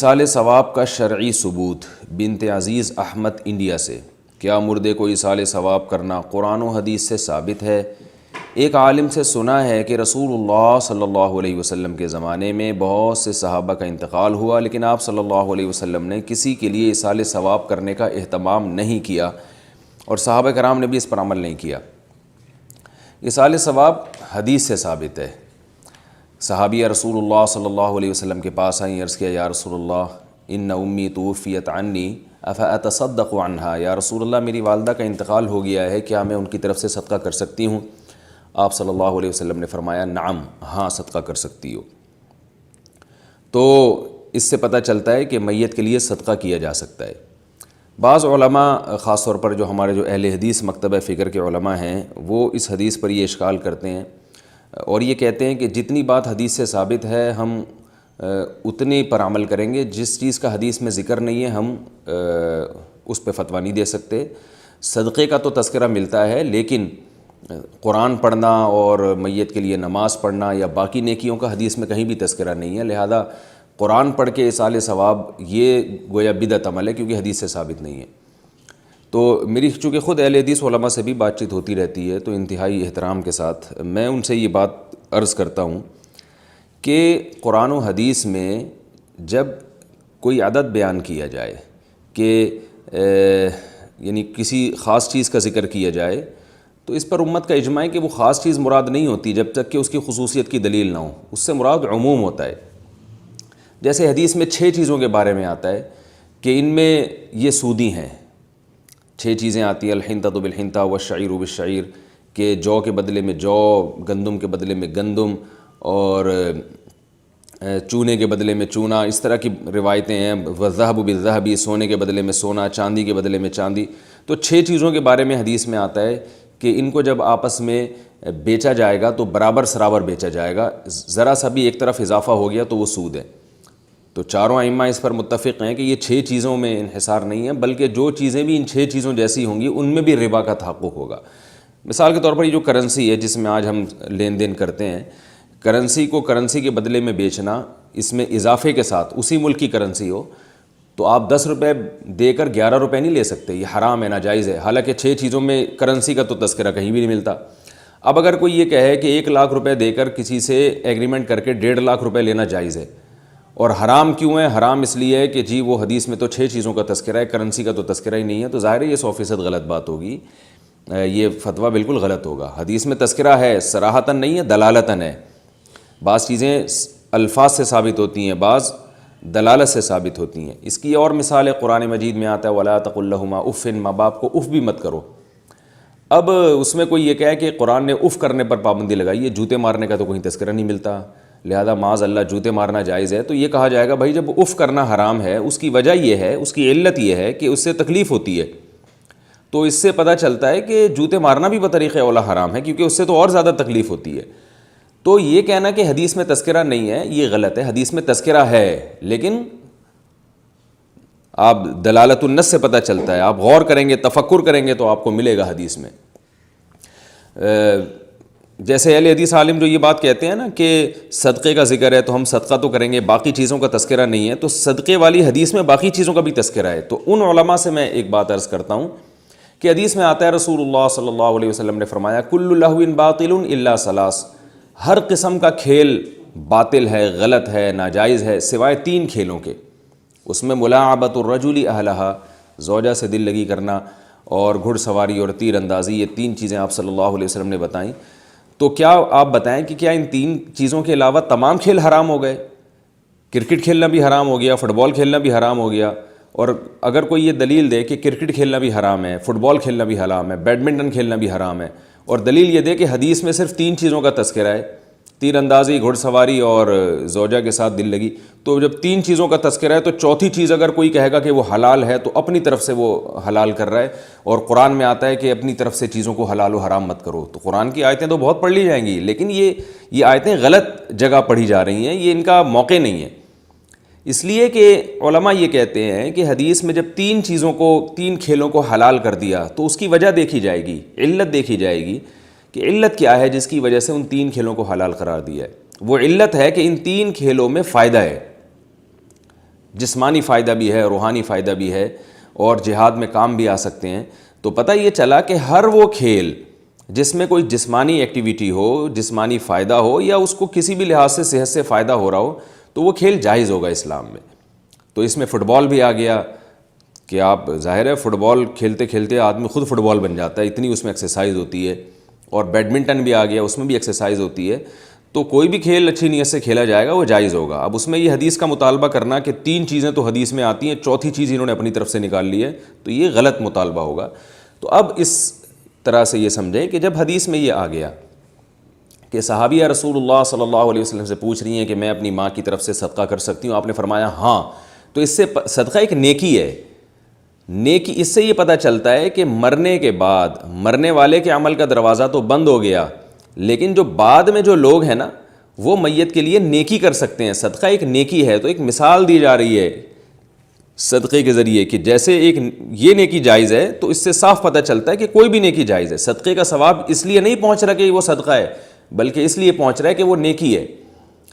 ایصال ثواب کا شرعی ثبوت بنت عزیز احمد انڈیا سے، کیا مردے کو ایصال ثواب کرنا قرآن و حدیث سے ثابت ہے؟ ایک عالم سے سنا ہے کہ رسول اللہ صلی اللہ علیہ وسلم کے زمانے میں بہت سے صحابہ کا انتقال ہوا، لیکن آپ صلی اللہ علیہ وسلم نے کسی کے لیے ایصال ثواب کرنے کا اہتمام نہیں کیا اور صحابہ کرام نے بھی اس پر عمل نہیں کیا۔ ایصال ثواب حدیث سے ثابت ہے۔ صحابیہ رسول اللہ صلی اللہ علیہ وسلم کے پاس آئیں، عرض کیا یا رسول اللہ ان امی توفیت عنی افاتصدق عنہا، یا رسول اللہ میری والدہ کا انتقال ہو گیا ہے، کیا میں ان کی طرف سے صدقہ کر سکتی ہوں؟ آپ صلی اللہ علیہ وسلم نے فرمایا نعم، ہاں صدقہ کر سکتی ہو۔ تو اس سے پتہ چلتا ہے کہ میت کے لیے صدقہ کیا جا سکتا ہے۔ بعض علماء، خاص طور پر جو ہمارے جو اہل حدیث مکتبہ فکر کے علماء ہیں، وہ اس حدیث پر یہ اشکال کرتے ہیں اور یہ کہتے ہیں کہ جتنی بات حدیث سے ثابت ہے ہم اتنے پر عمل کریں گے، جس چیز کا حدیث میں ذکر نہیں ہے ہم اس پہ فتویٰ نہیں دے سکتے۔ صدقے کا تو تذکرہ ملتا ہے، لیکن قرآن پڑھنا اور میت کے لیے نماز پڑھنا یا باقی نیکیوں کا حدیث میں کہیں بھی تذکرہ نہیں ہے، لہذا قرآن پڑھ کے ایصال ثواب یہ گویا بدعت عمل ہے، کیونکہ حدیث سے ثابت نہیں ہے۔ تو میری چونکہ خود اہل حدیث علماء سے بھی بات چیت ہوتی رہتی ہے، تو انتہائی احترام کے ساتھ میں ان سے یہ بات عرض کرتا ہوں کہ قرآن و حدیث میں جب کوئی عدد بیان کیا جائے کہ یعنی کسی خاص چیز کا ذکر کیا جائے، تو اس پر امت کا اجماع ہے کہ وہ خاص چیز مراد نہیں ہوتی جب تک کہ اس کی خصوصیت کی دلیل نہ ہو، اس سے مراد عموم ہوتا ہے۔ جیسے حدیث میں 6 چیزوں کے بارے میں آتا ہے کہ ان میں یہ سودی ہیں، 6 چیزیں آتی ہیں، الحنطۃ بالحنطہ والشعیر بالشعیر، کہ جو کے بدلے میں جو، گندم کے بدلے میں گندم، اور چونے کے بدلے میں چونا، اس طرح کی روایتیں ہیں۔ والذہب بالذہب، سونے کے بدلے میں سونا، چاندی کے بدلے میں چاندی۔ تو 6 چیزوں کے بارے میں حدیث میں آتا ہے کہ ان کو جب آپس میں بیچا جائے گا تو برابر سرابر بیچا جائے گا، ذرا سا بھی ایک طرف اضافہ ہو گیا تو وہ سود ہے۔ تو چاروں ائمہ اس پر متفق ہیں کہ یہ 6 چیزوں میں انحصار نہیں ہے، بلکہ جو چیزیں بھی ان 6 چیزوں جیسی ہوں گی ان میں بھی ربا کا تحقق ہوگا۔ مثال کے طور پر یہ جو کرنسی ہے جس میں آج ہم لین دین کرتے ہیں، کرنسی کو کرنسی کے بدلے میں بیچنا، اس میں اضافے کے ساتھ اسی ملک کی کرنسی ہو تو آپ 10 روپے دے کر 11 روپے نہیں لے سکتے، یہ حرام ہے، ناجائز ہے، حالانکہ 6 چیزوں میں کرنسی کا تو تذکرہ کہیں بھی نہیں ملتا۔ اب اگر کوئی یہ کہے کہ 1 لاکھ روپے دے کر کسی سے ایگریمنٹ کر کے 1.5 لاکھ روپے لینا جائز ہے، اور حرام کیوں ہے؟ حرام اس لیے ہے کہ جی وہ حدیث میں تو 6 چیزوں کا تذکرہ ہے، کرنسی کا تو تذکرہ ہی نہیں ہے، تو ظاہر ہے یہ 100% غلط بات ہوگی، یہ فتویٰ بالکل غلط ہوگا۔ حدیث میں تذکرہ ہے، صراحتاً نہیں ہے، دلالتاً ہے۔ بعض چیزیں الفاظ سے ثابت ہوتی ہیں، بعض دلالت سے ثابت ہوتی ہیں۔ اس کی اور مثال ہے، قرآن مجید میں آتا ہے وَلَا تَقُل لَّهُمَا اُفٍّ، ماں باپ کو اف بھی مت کرو۔ اب اس میں کوئی یہ کہے کہ قرآن نے اف کرنے پر پابندی لگائی ہے، جوتے مارنے کا تو کوئی تذکرہ نہیں ملتا، لہذا معاذ اللہ جوتے مارنا جائز ہے، تو یہ کہا جائے گا بھائی جب اف کرنا حرام ہے، اس کی وجہ یہ ہے، اس کی علت یہ ہے کہ اس سے تکلیف ہوتی ہے، تو اس سے پتہ چلتا ہے کہ جوتے مارنا بھی بطریق اولا حرام ہے، کیونکہ اس سے تو اور زیادہ تکلیف ہوتی ہے۔ تو یہ کہنا کہ حدیث میں تذکرہ نہیں ہے یہ غلط ہے، حدیث میں تذکرہ ہے، لیکن آپ دلالت النص سے پتہ چلتا ہے، آپ غور کریں گے، تفکر کریں گے تو آپ کو ملے گا حدیث میں۔ جیسے اہل حدیث عالم جو یہ بات کہتے ہیں نا کہ صدقے کا ذکر ہے تو ہم صدقہ تو کریں گے، باقی چیزوں کا تذکرہ نہیں ہے، تو صدقے والی حدیث میں باقی چیزوں کا بھی تذکرہ ہے۔ تو ان علماء سے میں ایک بات عرض کرتا ہوں کہ حدیث میں آتا ہے رسول اللہ صلی اللہ علیہ وسلم نے فرمایا کل لہو باطل الا ثلاث، ہر قسم کا کھیل باطل ہے، غلط ہے، ناجائز ہے، سوائے 3 کھیلوں کے۔ اس میں ملاعبۃ الرجل اہلہا، زوجہ سے دل لگی کرنا، اور گھڑ سواری اور تیر اندازی، یہ 3 چیزیں آپ صلی اللہ علیہ وسلم نے بتائیں۔ تو کیا آپ بتائیں کہ کیا ان 3 چیزوں کے علاوہ تمام کھیل حرام ہو گئے؟ کرکٹ کھیلنا بھی حرام ہو گیا، فٹ بال کھیلنا بھی حرام ہو گیا، اور اگر کوئی یہ دلیل دے کہ کرکٹ کھیلنا بھی حرام ہے، فٹ بال کھیلنا بھی حرام ہے، بیڈمنٹن کھیلنا بھی حرام ہے، اور دلیل یہ دے کہ حدیث میں صرف 3 چیزوں کا تذکرہ ہے، تیر اندازی، گھڑ سواری اور زوجہ کے ساتھ دل لگی، تو جب 3 چیزوں کا تذکرہ ہے تو چوتھی چیز اگر کوئی کہے گا کہ وہ حلال ہے تو اپنی طرف سے وہ حلال کر رہا ہے، اور قرآن میں آتا ہے کہ اپنی طرف سے چیزوں کو حلال و حرام مت کرو، تو قرآن کی آیتیں تو بہت پڑھ لی جائیں گی، لیکن یہ آیتیں غلط جگہ پڑھی جا رہی ہیں، یہ ان کا موقع نہیں ہے۔ اس لیے کہ علماء یہ کہتے ہیں کہ حدیث میں جب 3 چیزوں کو، 3 کھیلوں کو حلال کر دیا تو اس کی وجہ دیکھی جائے گی، علت دیکھی جائے گی کہ علت کیا ہے جس کی وجہ سے ان 3 کھیلوں کو حلال قرار دیا ہے۔ وہ علت ہے کہ ان 3 کھیلوں میں فائدہ ہے، جسمانی فائدہ بھی ہے، روحانی فائدہ بھی ہے، اور جہاد میں کام بھی آ سکتے ہیں، تو پتہ یہ چلا کہ ہر وہ کھیل جس میں کوئی جسمانی ایکٹیویٹی ہو، جسمانی فائدہ ہو، یا اس کو کسی بھی لحاظ سے صحت سے فائدہ ہو رہا ہو، تو وہ کھیل جائز ہوگا اسلام میں۔ تو اس میں فٹ بال بھی آ گیا کہ آپ ظاہر ہے فٹ بال کھیلتے کھیلتے آدمی خود فٹ بال بن جاتا ہے، اتنی اس میں ایکسرسائز ہوتی ہے، اور بیڈمنٹن بھی آ گیا، اس میں بھی ایکسرسائز ہوتی ہے۔ تو کوئی بھی کھیل اچھی نیت سے کھیلا جائے گا وہ جائز ہوگا۔ اب اس میں یہ حدیث کا مطالبہ کرنا کہ 3 چیزیں تو حدیث میں آتی ہیں، چوتھی چیز انہوں نے اپنی طرف سے نکال لی ہے، تو یہ غلط مطالبہ ہوگا۔ تو اب اس طرح سے یہ سمجھیں کہ جب حدیث میں یہ آ گیا کہ صحابیہ رسول اللہ صلی اللہ علیہ وسلم سے پوچھ رہی ہیں کہ میں اپنی ماں کی طرف سے صدقہ کر سکتی ہوں، آپ نے فرمایا ہاں، تو اس سے صدقہ ایک نیکی ہے۔ نیکی اس سے یہ پتہ چلتا ہے کہ مرنے کے بعد مرنے والے کے عمل کا دروازہ تو بند ہو گیا، لیکن جو بعد میں جو لوگ ہیں نا وہ میت کے لیے نیکی کر سکتے ہیں۔ صدقہ ایک نیکی ہے، تو ایک مثال دی جا رہی ہے صدقے کے ذریعے کہ جیسے ایک یہ نیکی جائز ہے، تو اس سے صاف پتہ چلتا ہے کہ کوئی بھی نیکی جائز ہے۔ صدقے کا ثواب اس لیے نہیں پہنچ رہا کہ وہ صدقہ ہے، بلکہ اس لیے پہنچ رہا ہے کہ وہ نیکی ہے۔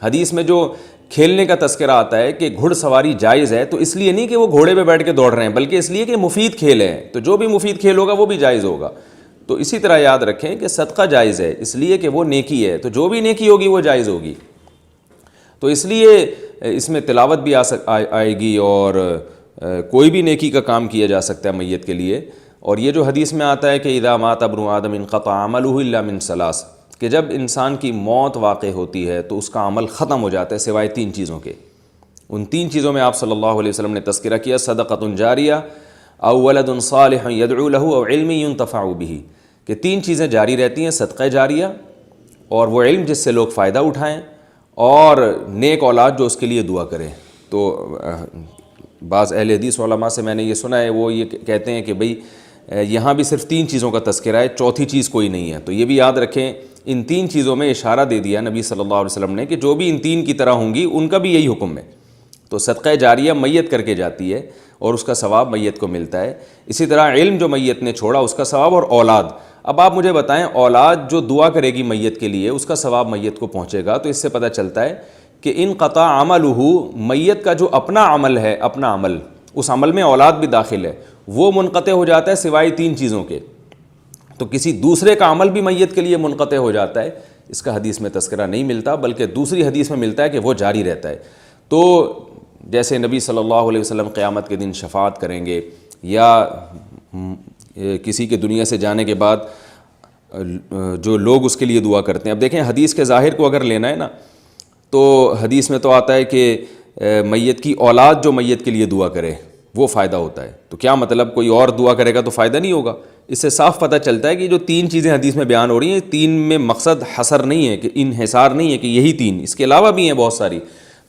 حدیث میں جو کھیلنے کا تذکرہ آتا ہے کہ گھڑ سواری جائز ہے، تو اس لیے نہیں کہ وہ گھوڑے پہ بیٹھ کے دوڑ رہے ہیں، بلکہ اس لیے کہ مفید کھیل ہے، تو جو بھی مفید کھیل ہوگا وہ بھی جائز ہوگا۔ تو اسی طرح یاد رکھیں کہ صدقہ جائز ہے اس لیے کہ وہ نیکی ہے، تو جو بھی نیکی ہوگی وہ جائز ہوگی۔ تو اس لیے اس میں تلاوت بھی آئے گی، اور کوئی بھی نیکی کا کام کیا جا سکتا ہے میت کے لیے۔ اور یہ جو حدیث میں آتا ہے کہ اذا مات ابن آدم انقطع عملہ الا من ثلاث، کہ جب انسان کی موت واقع ہوتی ہے تو اس کا عمل ختم ہو جاتا ہے سوائے 3 چیزوں کے۔ ان 3 چیزوں میں آپ صلی اللہ علیہ وسلم نے تذکرہ کیا، صدقۃ جاریہ او ولد صالح یدعو له او علم ينتفع به، کہ 3 چیزیں جاری رہتی ہیں، صدقہ جاریہ، اور وہ علم جس سے لوگ فائدہ اٹھائیں، اور نیک اولاد جو اس کے لیے دعا کرے۔ تو بعض اہل حدیث علماء سے میں نے یہ سنا ہے، وہ یہ کہتے ہیں کہ بھئی یہاں بھی صرف 3 چیزوں کا تذکرہ ہے، چوتھی چیز کوئی نہیں ہے۔ تو یہ بھی یاد رکھیں، ان 3 چیزوں میں اشارہ دے دیا نبی صلی اللہ علیہ وسلم نے کہ جو بھی ان 3 کی طرح ہوں گی ان کا بھی یہی حکم ہے۔ تو صدقہ جاریہ میت کر کے جاتی ہے اور اس کا ثواب میت کو ملتا ہے۔ اسی طرح علم جو میت نے چھوڑا اس کا ثواب، اور اولاد۔ اب آپ مجھے بتائیں، اولاد جو دعا کرے گی میت کے لیے اس کا ثواب میت کو پہنچے گا، تو اس سے پتہ چلتا ہے کہ انقطع عملہ، میت کا جو اپنا عمل ہے، اپنا عمل، اس عمل میں اولاد بھی داخل ہے، وہ منقطع ہو جاتا ہے سوائے 3 چیزوں کے۔ تو کسی دوسرے کا عمل بھی میت کے لیے منقطع ہو جاتا ہے، اس کا حدیث میں تذکرہ نہیں ملتا، بلکہ دوسری حدیث میں ملتا ہے کہ وہ جاری رہتا ہے۔ تو جیسے نبی صلی اللہ علیہ وسلم قیامت کے دن شفاعت کریں گے، یا کسی کے دنیا سے جانے کے بعد جو لوگ اس کے لیے دعا کرتے ہیں۔ اب دیکھیں حدیث کے ظاہر کو اگر لینا ہے نا، تو حدیث میں تو آتا ہے کہ میت کی اولاد جو میت کے لیے دعا کرے وہ فائدہ ہوتا ہے۔ تو کیا مطلب کوئی اور دعا کرے گا تو فائدہ نہیں ہوگا؟ اس سے صاف پتہ چلتا ہے کہ جو 3 چیزیں حدیث میں بیان ہو رہی ہیں، 3 میں مقصد حصر نہیں ہے، کہ انحصار نہیں ہے کہ یہی 3، اس کے علاوہ بھی ہیں بہت ساری۔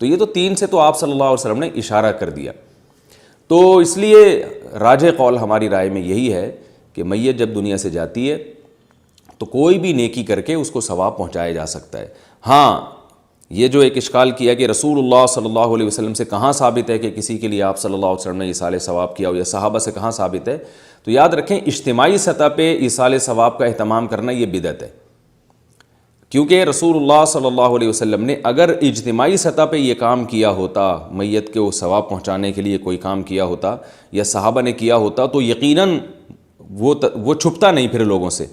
تو یہ تو 3 سے تو آپ صلی اللہ علیہ وسلم نے اشارہ کر دیا۔ تو اس لیے راجح قول ہماری رائے میں یہی ہے کہ میت جب دنیا سے جاتی ہے تو کوئی بھی نیکی کر کے اس کو ثواب پہنچایا جا سکتا ہے۔ ہاں، یہ جو ایک اشکال کیا کہ رسول اللہ صلی اللہ علیہ وسلم سے کہاں ثابت ہے کہ کسی کے لیے آپ صلی اللہ علیہ وسلم نے ایصال ثواب کیا ہو، یا صحابہ سے کہاں ثابت ہے، تو یاد رکھیں اجتماعی سطح پہ ایصال ثواب کا اہتمام کرنا یہ بدعت ہے، کیونکہ رسول اللہ صلی اللہ علیہ وسلم نے اگر اجتماعی سطح پہ یہ کام کیا ہوتا، میت کو ثواب پہنچانے کے لیے کوئی کام کیا ہوتا یا صحابہ نے کیا ہوتا، تو یقیناً وہ چھپتا نہیں پھر لوگوں سے۔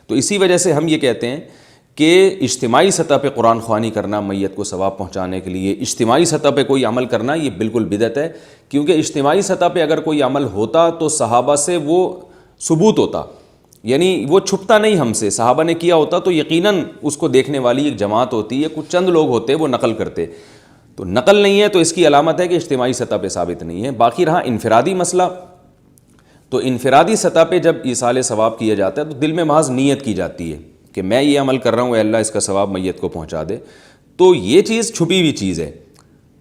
تو اسی وجہ سے ہم یہ کہتے ہیں کہ اجتماعی سطح پہ قرآن خوانی کرنا میت کو ثواب پہنچانے کے لیے، اجتماعی سطح پہ کوئی عمل کرنا یہ بالکل بدعت ہے، کیونکہ اجتماعی سطح پہ اگر کوئی عمل ہوتا تو صحابہ سے وہ ثبوت ہوتا، یعنی وہ چھپتا نہیں ہم سے، صحابہ نے کیا ہوتا تو یقیناً اس کو دیکھنے والی ایک جماعت ہوتی ہے، کچھ چند لوگ ہوتے وہ نقل کرتے۔ تو نقل نہیں ہے تو اس کی علامت ہے کہ اجتماعی سطح پہ ثابت نہیں ہے۔ باقی رہا انفرادی مسئلہ، تو انفرادی سطح پہ جب ایصال ثواب کیا جاتا ہے تو دل میں محض نیت کی جاتی ہے کہ میں یہ عمل کر رہا ہوں، اے اللہ اس کا ثواب میت کو پہنچا دے، تو یہ چیز چھپی ہوئی چیز ہے۔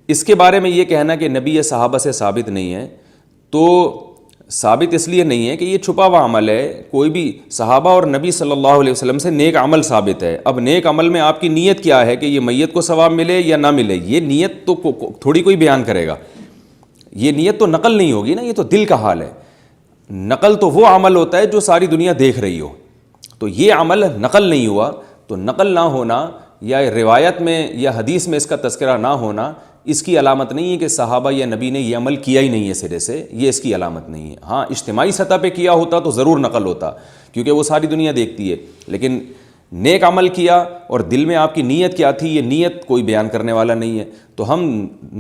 اس کے بارے میں یہ کہنا کہ نبی یا صحابہ سے ثابت نہیں ہے، تو ثابت اس لیے نہیں ہے کہ یہ چھپا ہوا عمل ہے، کوئی بھی صحابہ اور نبی صلی اللہ علیہ وسلم سے نیک عمل ثابت ہے۔ اب نیک عمل میں آپ کی نیت کیا ہے کہ یہ میت کو ثواب ملے یا نہ ملے، یہ نیت تو تھوڑی کوئی بیان کرے گا، یہ نیت تو نقل نہیں ہوگی نا، یہ تو دل کا حال ہے۔ نقل تو وہ عمل ہوتا ہے جو ساری دنیا دیکھ رہی ہو، تو یہ عمل نقل نہیں ہوا، تو نقل نہ ہونا یا روایت میں یا حدیث میں اس کا تذکرہ نہ ہونا اس کی علامت نہیں ہے کہ صحابہ یا نبی نے یہ عمل کیا ہی نہیں ہے سرے سے، یہ اس کی علامت نہیں ہے۔ ہاں اجتماعی سطح پہ کیا ہوتا تو ضرور نقل ہوتا، کیونکہ وہ ساری دنیا دیکھتی ہے، لیکن نیک عمل کیا اور دل میں آپ کی نیت کیا تھی، یہ نیت کوئی بیان کرنے والا نہیں ہے۔ تو ہم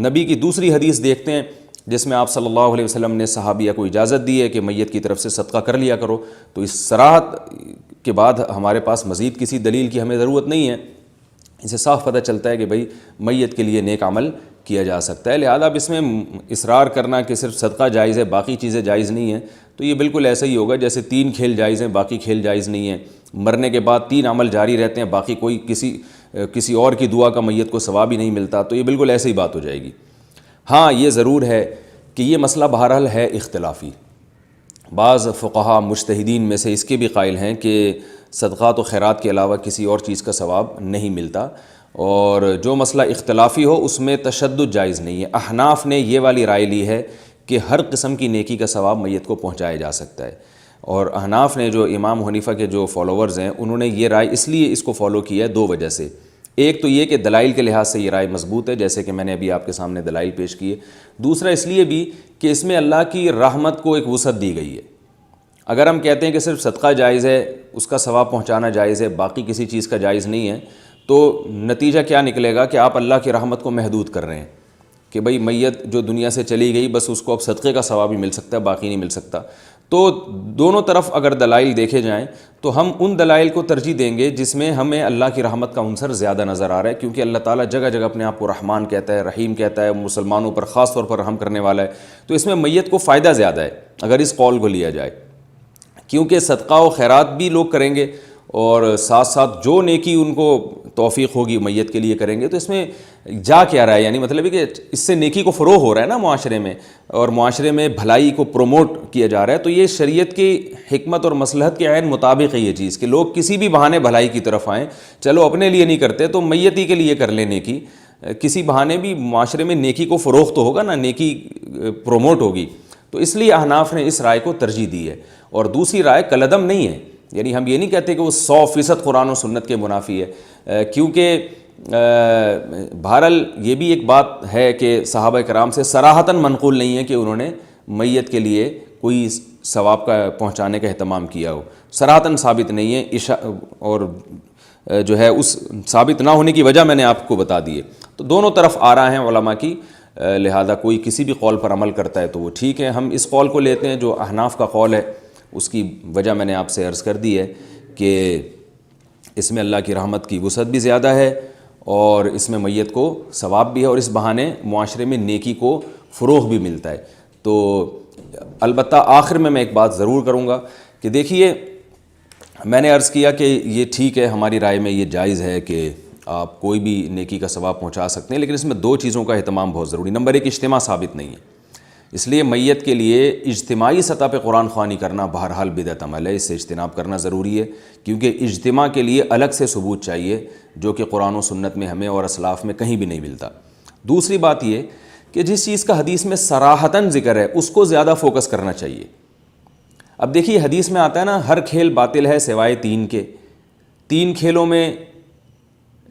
نبی کی دوسری حدیث دیکھتے ہیں جس میں آپ صلی اللہ علیہ وسلم نے صحابیہ کو اجازت دی ہے کہ میت کی طرف سے صدقہ کر لیا کرو، تو اس صراحت کے بعد ہمارے پاس مزید کسی دلیل کی ہمیں ضرورت نہیں ہے۔ اسے صاف پتہ چلتا ہے کہ بھئی میت کے لیے نیک عمل کیا جا سکتا ہے، لہذا اب اس میں اصرار کرنا کہ صرف صدقہ جائز ہے باقی چیزیں جائز نہیں ہیں، تو یہ بالکل ایسا ہی ہوگا جیسے 3 کھیل جائز ہیں باقی کھیل جائز نہیں ہیں، مرنے کے بعد 3 عمل جاری رہتے ہیں باقی کوئی کسی اور کی دعا کا میت کو ثواب ہی نہیں ملتا، تو یہ بالکل ایسے ہی بات ہو جائے گی۔ ہاں یہ ضرور ہے کہ یہ مسئلہ بہرحال ہے اختلافی، بعض فقہا مجتہدین میں سے اس کے بھی قائل ہیں کہ صدقات و خیرات کے علاوہ کسی اور چیز کا ثواب نہیں ملتا، اور جو مسئلہ اختلافی ہو اس میں تشدد جائز نہیں ہے۔ احناف نے یہ والی رائے لی ہے کہ ہر قسم کی نیکی کا ثواب میت کو پہنچایا جا سکتا ہے، اور احناف نے جو امام حنیفہ کے جو فالوورز ہیں انہوں نے یہ رائے اس لیے اس کو فالو کیا ہے 2 وجہ سے۔ ایک تو یہ کہ دلائل کے لحاظ سے یہ رائے مضبوط ہے، جیسے کہ میں نے ابھی آپ کے سامنے دلائل پیش کیے۔ دوسرا اس لیے بھی کہ اس میں اللہ کی رحمت کو ایک وسعت دی گئی ہے۔ اگر ہم کہتے ہیں کہ صرف صدقہ جائز ہے، اس کا ثواب پہنچانا جائز ہے، باقی کسی چیز کا جائز نہیں ہے، تو نتیجہ کیا نکلے گا کہ آپ اللہ کی رحمت کو محدود کر رہے ہیں کہ بھئی میت جو دنیا سے چلی گئی بس اس کو اب صدقے کا ثواب ہی مل سکتا ہے باقی نہیں مل سکتا۔ تو دونوں طرف اگر دلائل دیکھے جائیں تو ہم ان دلائل کو ترجیح دیں گے جس میں ہمیں اللہ کی رحمت کا عنصر زیادہ نظر آ رہا ہے، کیونکہ اللہ تعالیٰ جگہ جگہ اپنے آپ کو رحمان کہتا ہے، رحیم کہتا ہے، مسلمانوں پر خاص طور پر رحم کرنے والا ہے، تو اس میں میت کو فائدہ زیادہ ہے اگر اس قول کو لیا جائے، کیونکہ صدقہ و خیرات بھی لوگ کریں گے اور ساتھ ساتھ جو نیکی ان کو توفیق ہوگی میت کے لیے کریں گے، تو اس میں جا کیا رہا ہے، یعنی مطلب ہے کہ اس سے نیکی کو فروغ ہو رہا ہے نا معاشرے میں، اور معاشرے میں بھلائی کو پروموٹ کیا جا رہا ہے۔ تو یہ شریعت کی حکمت اور مصلحت کے عین مطابق ہے یہ چیز کہ لوگ کسی بھی بہانے بھلائی کی طرف آئیں، چلو اپنے لیے نہیں کرتے تو میتی کے لیے کر لیں نیکی، کسی بہانے بھی معاشرے میں نیکی کو فروغ تو ہوگا نا، نیکی پروموٹ ہوگی، تو اس لیے احناف نے اس رائے کو ترجیح دی ہے۔ اور دوسری رائے کالعدم نہیں ہے، یعنی ہم یہ نہیں کہتے کہ وہ 100% قرآن و سنت کے منافی ہے، کیونکہ بہرحال یہ بھی ایک بات ہے کہ صحابہ کرام سے صراحتاً منقول نہیں ہے کہ انہوں نے میت کے لیے کوئی ثواب کا پہنچانے کا اہتمام کیا ہو، صراحتاً ثابت نہیں ہے، اور جو ہے اس ثابت نہ ہونے کی وجہ میں نے آپ کو بتا دی ہے۔ تو دونوں طرف آ رہا ہیں علماء کی، لہذا کوئی کسی بھی قول پر عمل کرتا ہے تو وہ ٹھیک ہے۔ ہم اس قول کو لیتے ہیں جو احناف کا قول ہے، اس کی وجہ میں نے آپ سے عرض کر دی ہے کہ اس میں اللہ کی رحمت کی وسعت بھی زیادہ ہے، اور اس میں میت کو ثواب بھی ہے، اور اس بہانے معاشرے میں نیکی کو فروغ بھی ملتا ہے۔ تو البتہ آخر میں ایک بات ضرور کروں گا کہ دیکھیے، میں نے عرض کیا کہ یہ ٹھیک ہے، ہماری رائے میں یہ جائز ہے کہ آپ کوئی بھی نیکی کا ثواب پہنچا سکتے ہیں، لیکن اس میں 2 چیزوں کا اہتمام بہت ضروری۔ نمبر 1، اجتماع ثابت نہیں ہے، اس لیے میت کے لیے اجتماعی سطح پہ قرآن خوانی کرنا بہرحال بدعت عمل ہے، اس سے اجتناب کرنا ضروری ہے، کیونکہ اجتماع کے لیے الگ سے ثبوت چاہیے جو کہ قرآن و سنت میں ہمیں اور اسلاف میں کہیں بھی نہیں ملتا۔ دوسری بات یہ کہ جس چیز کا حدیث میں صراحتاً ذکر ہے اس کو زیادہ فوکس کرنا چاہیے۔ اب دیکھیے حدیث میں آتا ہے نا، ہر کھیل باطل ہے سوائے 3 کے۔ 3 کھیلوں میں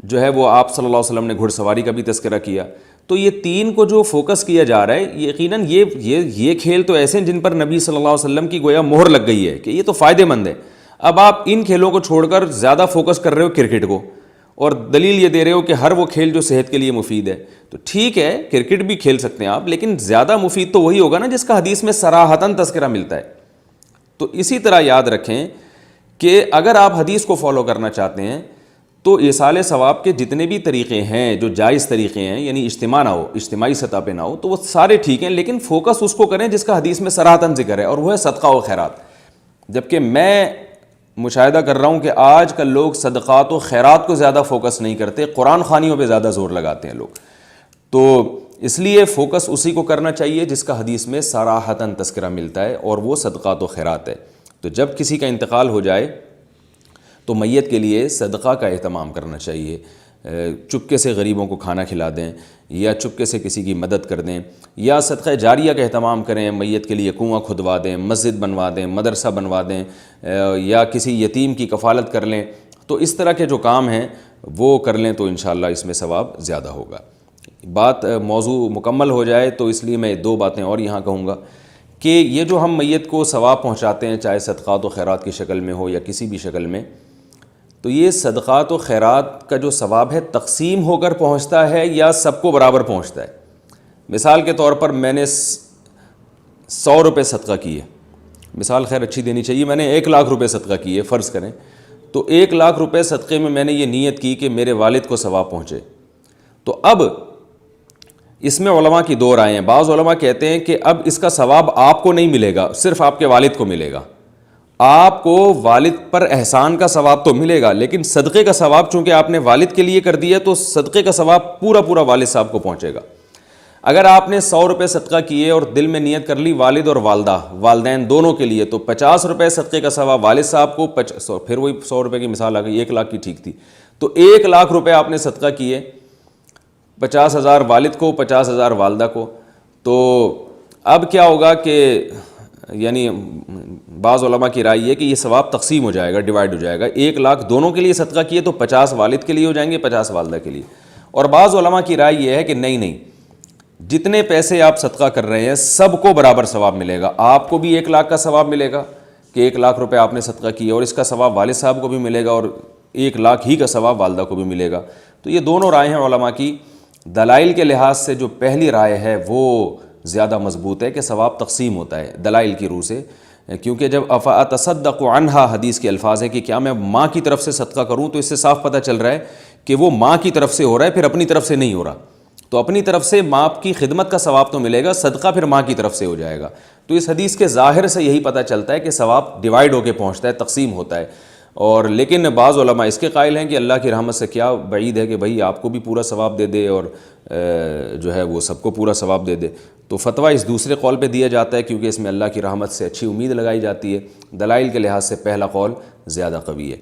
جو ہے وہ آپ صلی اللہ علیہ وسلم نے گھڑ سواری کا بھی تذکرہ کیا، تو یہ 3 کو جو فوکس کیا جا رہا ہے، یقیناً یہ کھیل تو ایسے ہیں جن پر نبی صلی اللہ علیہ وسلم کی گویا مہر لگ گئی ہے کہ یہ تو فائدے مند ہے۔ اب آپ ان کھیلوں کو چھوڑ کر زیادہ فوکس کر رہے ہو کرکٹ کو، اور دلیل یہ دے رہے ہو کہ ہر وہ کھیل جو صحت کے لیے مفید ہے، تو ٹھیک ہے کرکٹ بھی کھیل سکتے ہیں آپ، لیکن زیادہ مفید تو وہی ہوگا نا جس کا حدیث میں صراحتاً تذکرہ ملتا ہے۔ تو اسی طرح یاد رکھیں کہ اگر آپ حدیث کو فالو کرنا چاہتے ہیں تو ایصال ثواب کے جتنے بھی طریقے ہیں جو جائز طریقے ہیں، یعنی اجتماع نہ ہو، اجتماعی سطح پہ نہ ہو، تو وہ سارے ٹھیک ہیں، لیکن فوکس اس کو کریں جس کا حدیث میں صراحتاً ذکر ہے، اور وہ ہے صدقہ و خیرات۔ جبکہ میں مشاہدہ کر رہا ہوں کہ آج کل لوگ صدقات و خیرات کو زیادہ فوکس نہیں کرتے، قرآن خوانیوں پہ زیادہ زور لگاتے ہیں لوگ۔ تو اس لیے فوکس اسی کو کرنا چاہیے جس کا حدیث میں صراحتاً تذکرہ ملتا ہے، اور وہ صدقات و خیرات ہے۔ تو جب کسی کا انتقال ہو جائے تو میت کے لیے صدقہ کا اہتمام کرنا چاہیے، چپکے سے غریبوں کو کھانا کھلا دیں، یا چپکے سے کسی کی مدد کر دیں، یا صدقہ جاریہ کا اہتمام کریں، میت کے لیے کنواں کھدوا دیں، مسجد بنوا دیں، مدرسہ بنوا دیں، یا کسی یتیم کی کفالت کر لیں۔ تو اس طرح کے جو کام ہیں وہ کر لیں تو انشاءاللہ اس میں ثواب زیادہ ہوگا۔ بات موضوع مکمل ہو جائے تو اس لیے میں 2 باتیں اور یہاں کہوں گا کہ یہ جو ہم میت کو ثواب پہنچاتے ہیں، چاہے صدقات و خیرات کی شکل میں ہو یا کسی بھی شکل میں، تو یہ صدقات و خیرات کا جو ثواب ہے تقسیم ہو کر پہنچتا ہے یا سب کو برابر پہنچتا ہے؟ مثال کے طور پر میں نے 100 روپے صدقہ کیے، مثال خیر اچھی دینی چاہیے، میں نے 1 لاکھ روپے صدقہ کیے فرض کریں، تو 1 لاکھ روپے صدقے میں نے یہ نیت کی کہ میرے والد کو ثواب پہنچے، تو اب اس میں علماء کی 2 رائے ہیں۔ بعض علماء کہتے ہیں کہ اب اس کا ثواب آپ کو نہیں ملے گا، صرف آپ کے والد کو ملے گا۔ آپ کو والد پر احسان کا ثواب تو ملے گا، لیکن صدقے کا ثواب چونکہ آپ نے والد کے لیے کر دیا تو صدقے کا ثواب پورا والد صاحب کو پہنچے گا۔ اگر آپ نے 100 روپے صدقہ کیے اور دل میں نیت کر لی والد اور والدین دونوں کے لیے، تو 50 روپے صدقے کا ثواب والد صاحب کو، پھر وہی 100 روپے کی مثال آ گئی، 1 لاکھ کی ٹھیک تھی، تو 1 لاکھ روپے آپ نے صدقہ کیے، 50,000 والد کو، 50,000 والدہ کو۔ تو اب کیا ہوگا کہ یعنی بعض علماء کی رائے یہ کہ یہ ثواب تقسیم ہو جائے گا، ڈیوائڈ ہو جائے گا، 1 لاکھ دونوں کے لیے صدقہ کیے تو 50 والد کے لیے ہو جائیں گے، 50 والدہ کے لیے۔ اور بعض علماء کی رائے یہ ہے کہ نہیں، جتنے پیسے آپ صدقہ کر رہے ہیں سب کو برابر ثواب ملے گا، آپ کو بھی 1 لاکھ کا ثواب ملے گا کہ 1 لاکھ روپے آپ نے صدقہ کیا، اور اس کا ثواب والد صاحب کو بھی ملے گا، اور 1 لاکھ ہی کا ثواب والدہ کو بھی ملے گا۔ تو یہ دونوں رائے ہیں علماء کی۔ دلائل کے لحاظ سے جو پہلی رائے ہے وہ زیادہ مضبوط ہے کہ ثواب تقسیم ہوتا ہے دلائل کی روح سے، کیونکہ جب افاتصدق عنہا حدیث کے الفاظ ہے کہ کیا میں ماں کی طرف سے صدقہ کروں، تو اس سے صاف پتہ چل رہا ہے کہ وہ ماں کی طرف سے ہو رہا ہے، پھر اپنی طرف سے نہیں ہو رہا، تو اپنی طرف سے ماں کی خدمت کا ثواب تو ملے گا، صدقہ پھر ماں کی طرف سے ہو جائے گا۔ تو اس حدیث کے ظاہر سے یہی پتہ چلتا ہے کہ ثواب ڈیوائیڈ ہو کے پہنچتا ہے، تقسیم ہوتا ہے۔ اور لیکن بعض علماء اس کے قائل ہیں کہ اللہ کی رحمت سے کیا بعید ہے کہ بھائی آپ کو بھی پورا ثواب دے دے اور جو ہے وہ سب کو پورا ثواب دے دے، تو فتویٰ اس دوسرے قول پہ دیا جاتا ہے کیونکہ اس میں اللہ کی رحمت سے اچھی امید لگائی جاتی ہے۔ دلائل کے لحاظ سے پہلا قول زیادہ قوی ہے۔